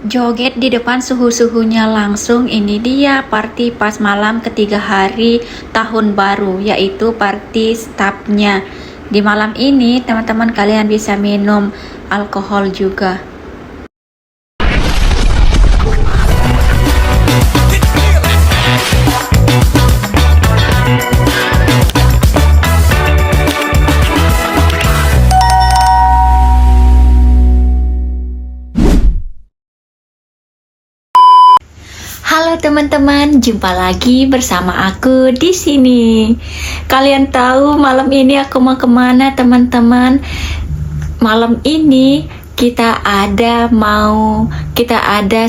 Joget di depan suhu-suhunya langsung. Ini dia party pas malam ketiga hari tahun baru, yaitu party stapnya. Di malam ini teman-teman kalian bisa minum alkohol juga. Halo teman-teman, jumpa lagi bersama aku di sini. Kalian tahu malam ini aku mau kemana teman-teman? Malam ini kita ada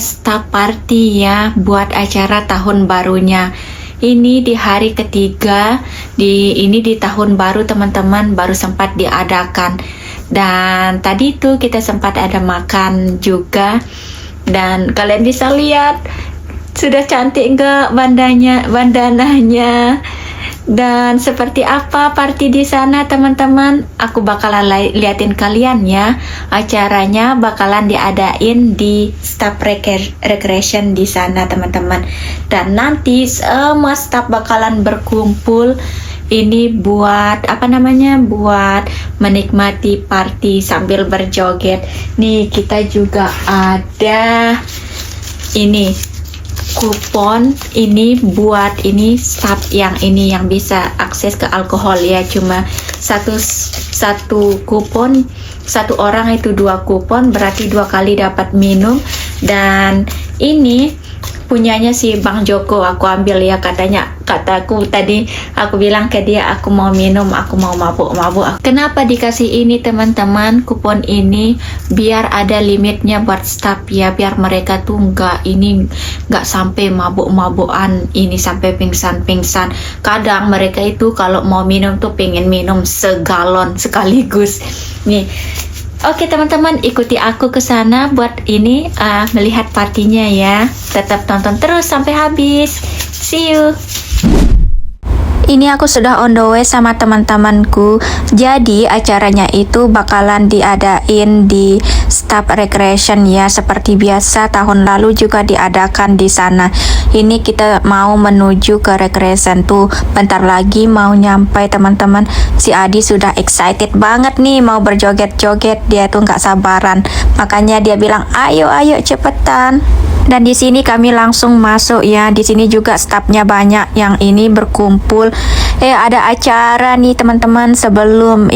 staff party ya buat acara tahun barunya. Ini di hari ketiga, ini di tahun baru teman-teman baru sempat diadakan. Dan tadi tuh kita sempat ada makan juga. Dan kalian bisa lihat sudah cantik enggak bandananya, dan seperti apa party di sana teman-teman. Aku bakalan liatin kalian ya. Acaranya bakalan diadain di staff recreation di sana teman-teman. Dan nanti semua staff bakalan berkumpul ini buat buat menikmati party sambil berjoget. Nih kita juga ada ini kupon ini buat staff yang bisa akses ke alkohol ya, cuma satu kupon, satu orang itu 2 kupon, berarti 2 kali dapat minum. Dan ini punyanya si Bang Joko, aku ambil ya, kataku tadi aku bilang ke dia aku mau minum, aku mau mabuk. Kenapa dikasih ini teman-teman, kupon ini biar ada limitnya buat staff ya, biar mereka tuh nggak sampai mabuk-mabukan, ini sampai pingsan. Kadang mereka itu kalau mau minum tuh pengen minum segalon sekaligus nih. Oke teman-teman, ikuti aku ke sana buat melihat partinya ya. Tetap tonton terus sampai habis. See you. Ini aku sudah on the way sama teman-temanku. Jadi acaranya itu bakalan diadain di staff recreation ya, seperti biasa tahun lalu juga diadakan di sana. Ini kita mau menuju ke recreation tuh, bentar lagi mau nyampe teman-teman. Si Adi sudah excited banget nih mau berjoget-joget, dia tuh nggak sabaran. Makanya dia bilang ayo cepetan. Dan di sini kami langsung masuk ya. Di sini juga stafnya banyak yang ini berkumpul. Ada acara nih teman-teman sebelum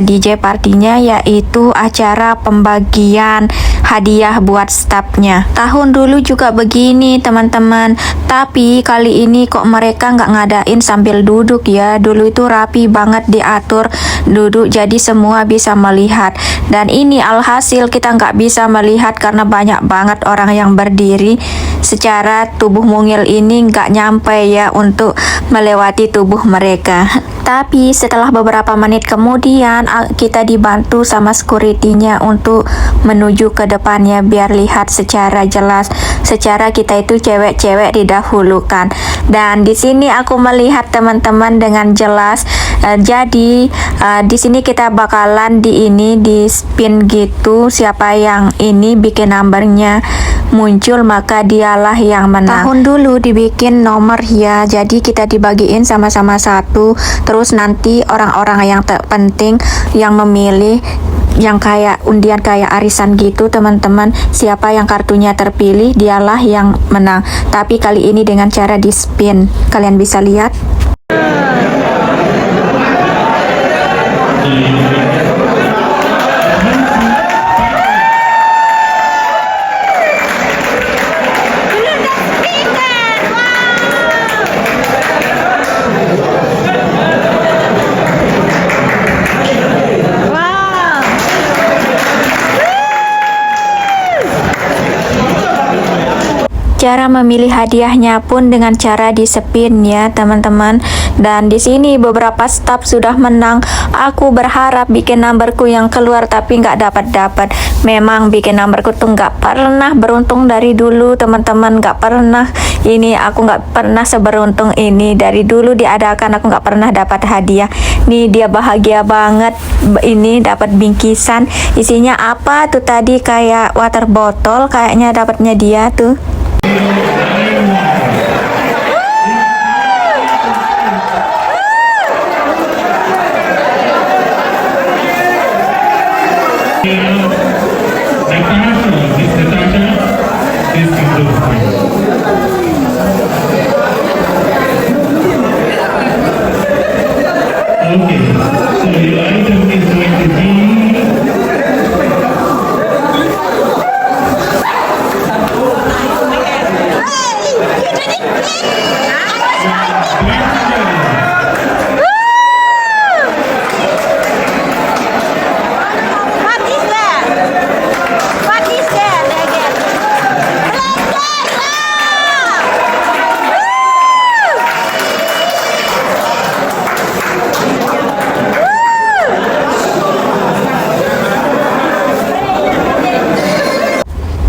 DJ partinya, yaitu acara pembagian hadiah buat stafnya. Tahun dulu juga begini teman-teman, tapi kali ini kok mereka nggak ngadain sambil duduk ya. Dulu itu rapi banget diatur duduk, jadi semua bisa melihat. Dan ini alhasil kita nggak bisa melihat karena banyak banget orang yang berdiri. Secara tubuh mungil ini nggak nyampe ya untuk melewati tubuh mereka. Tapi setelah beberapa menit kemudian kita dibantu sama security-nya untuk menuju ke depannya biar lihat secara jelas. Secara kita itu cewek-cewek didahulukan. Dan di sini aku melihat teman-teman dengan jelas. Jadi di sini kita bakalan di spin gitu. Siapa yang bikin numbernya muncul maka dialah yang menang. Tahun dulu dibikin nomor ya, jadi kita dibagiin sama-sama satu. Terus nanti orang-orang yang terpenting yang memilih, yang kayak undian kayak arisan gitu teman-teman. Siapa yang kartunya terpilih dialah yang menang. Tapi kali ini dengan cara di spin. Kalian bisa lihat. Cara memilih hadiahnya pun dengan cara di spin ya teman-teman. Dan di sini beberapa staff sudah menang. Aku berharap bikin numberku yang keluar tapi nggak dapat. Memang bikin numberku tuh nggak pernah beruntung dari dulu teman-teman, nggak pernah. Ini aku nggak pernah seberuntung ini dari dulu diadakan, aku nggak pernah dapat hadiah. Nih dia bahagia banget ini dapat bingkisan. Isinya apa tuh tadi, kayak water bottle kayaknya dapatnya dia tuh.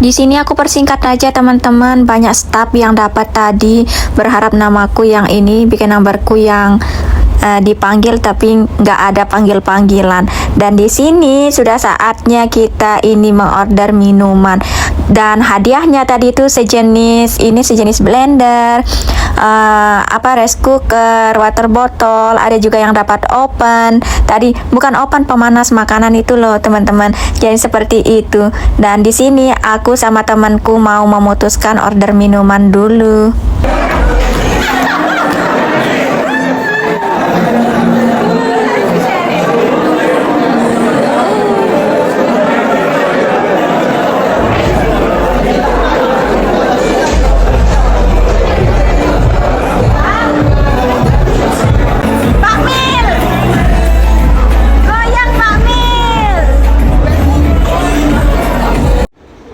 Di sini aku persingkat aja teman-teman, banyak staff yang dapat tadi. Berharap namaku yang ini, bikin numberku yang dipanggil tapi nggak ada panggil-panggilan. Dan di sini sudah saatnya kita ini mengorder minuman. Dan hadiahnya tadi itu sejenis blender, rice cooker, water bottle, ada juga yang dapat oven. Tadi bukan oven, pemanas makanan itu loh teman-teman. Jadi seperti itu. Dan di sini aku sama temanku mau memutuskan order minuman dulu.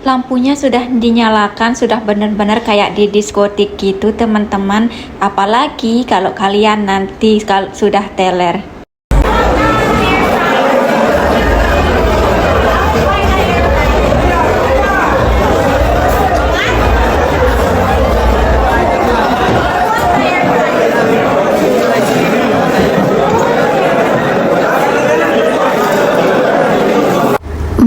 Lampunya sudah dinyalakan, sudah benar-benar kayak di diskotik gitu teman-teman. Apalagi kalau kalian nanti kalau sudah teler.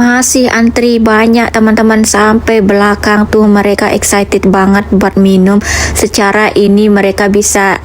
Masih antri banyak teman-teman sampai belakang tuh, mereka excited banget buat minum. Secara ini mereka bisa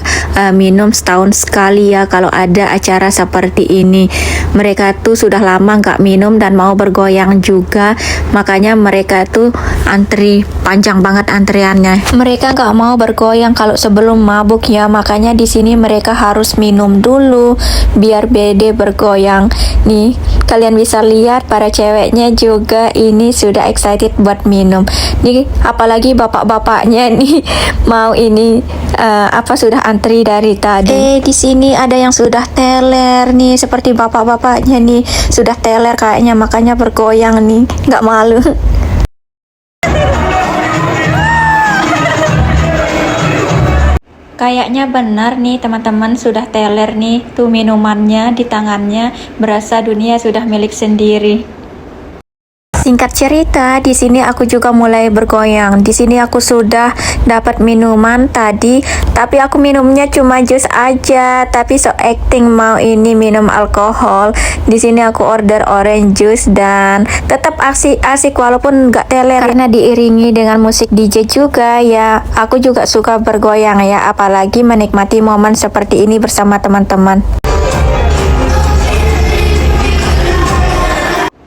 minum setahun sekali ya kalau ada acara seperti ini. Mereka tuh sudah lama nggak minum dan mau bergoyang juga, makanya mereka tuh antri panjang banget antriannya. Mereka nggak mau bergoyang kalau sebelum mabuk ya, makanya di sini mereka harus minum dulu biar bede bergoyang. Nih kalian bisa lihat para ceweknya juga ini sudah excited buat minum. Nih apalagi bapak-bapaknya nih mau ini sudah antri dari tadi. Di sini ada yang sudah teler nih, seperti bapak-bapaknya nih sudah teler kayaknya, makanya bergoyang nih, nggak malu. Kayaknya benar nih teman-teman, sudah teler nih tuh minumannya di tangannya, berasa dunia sudah milik sendiri. Singkat cerita, di sini aku juga mulai bergoyang. Di sini aku sudah dapat minuman tadi, tapi aku minumnya cuma jus aja. Tapi so acting mau ini minum alkohol. Di sini aku order orange juice dan tetap asik walaupun nggak teler karena diiringi dengan musik DJ juga ya. Aku juga suka bergoyang ya, apalagi menikmati momen seperti ini bersama teman-teman.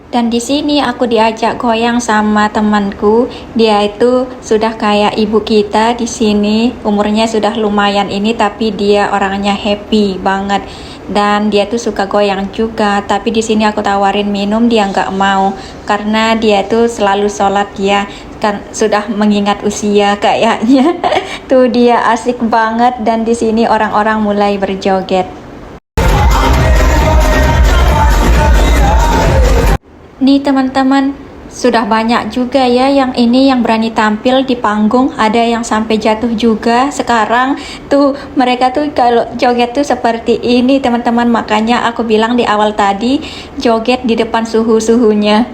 Dan di sini aku diajak goyang sama temanku. Dia itu sudah kayak ibu kita di sini. Umurnya sudah lumayan ini, tapi dia orangnya happy banget. Dan dia tuh suka goyang juga. Tapi di sini aku tawarin minum, dia nggak mau karena dia tuh selalu sholat ya. Kan sudah mengingat usia kayaknya. Tuh dia asik banget, dan di sini orang-orang mulai berjoget. Nih teman-teman, Sudah banyak juga ya yang ini yang berani tampil di panggung, ada yang sampai jatuh juga. Sekarang tuh mereka tuh kalau joget tuh seperti ini teman-teman, makanya aku bilang di awal tadi joget di depan suhu-suhunya.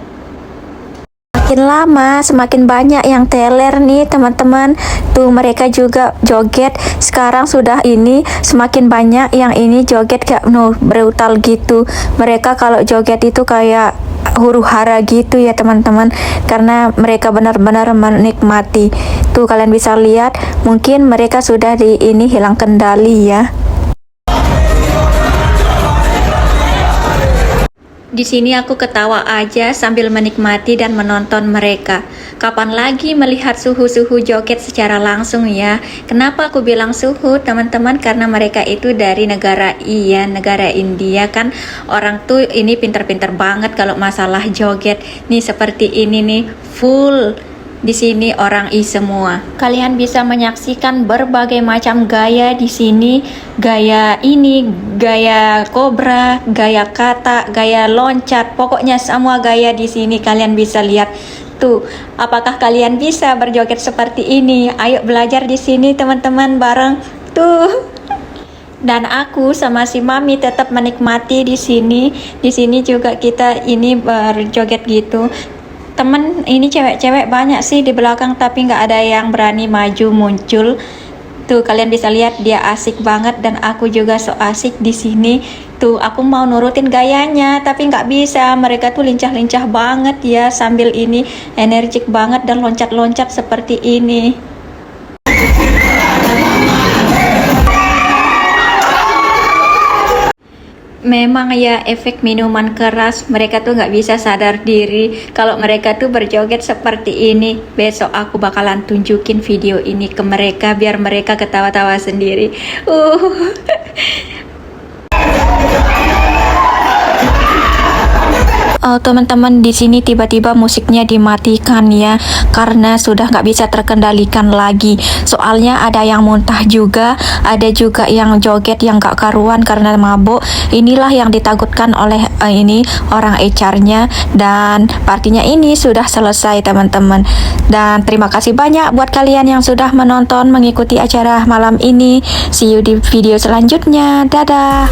Semakin lama semakin banyak yang teler nih teman-teman, tuh mereka juga joget. Sekarang sudah ini semakin banyak yang ini joget kayak brutal gitu. Mereka kalau joget itu kayak huru-hara gitu ya teman-teman, karena mereka benar-benar menikmati. Tuh kalian bisa lihat, mungkin mereka sudah di ini hilang kendali ya. Di sini aku ketawa aja sambil menikmati dan menonton mereka. Kapan lagi melihat suhu-suhu joget secara langsung ya? Kenapa aku bilang suhu teman-teman? Karena mereka itu dari negara negara India kan. Orang tuh ini pinter-pinter banget kalau masalah joget. Nih seperti ini nih, full. Di sini orang semua. Kalian bisa menyaksikan berbagai macam gaya di sini. Gaya ini, gaya kobra, gaya kata, gaya loncat. Pokoknya semua gaya di sini kalian bisa lihat. Tuh, apakah kalian bisa berjoget seperti ini? Ayo belajar di sini teman-teman bareng. Tuh. Dan aku sama si Mami tetap menikmati di sini. Di sini juga kita ini berjoget gitu. Temen ini cewek-cewek banyak sih di belakang, tapi nggak ada yang berani maju muncul. Tuh kalian bisa lihat dia asik banget, dan aku juga so asik di sini. Tuh aku mau nurutin gayanya tapi nggak bisa, mereka tuh lincah-lincah banget ya, sambil ini energik banget dan loncat-loncat seperti ini. Memang ya efek minuman keras, mereka tuh nggak bisa sadar diri kalau mereka tuh berjoget seperti ini. Besok aku bakalan tunjukin video ini ke mereka biar mereka ketawa-tawa sendiri. Teman-teman, di sini tiba-tiba musiknya dimatikan ya, karena sudah nggak bisa terkendalikan lagi. Soalnya ada yang muntah juga, ada juga yang joget yang nggak karuan karena mabuk. Inilah yang ditakutkan oleh ini orang HR-nya, dan partinya ini sudah selesai teman-teman. Dan terima kasih banyak buat kalian yang sudah menonton mengikuti acara malam ini. See you di video selanjutnya. Dadah.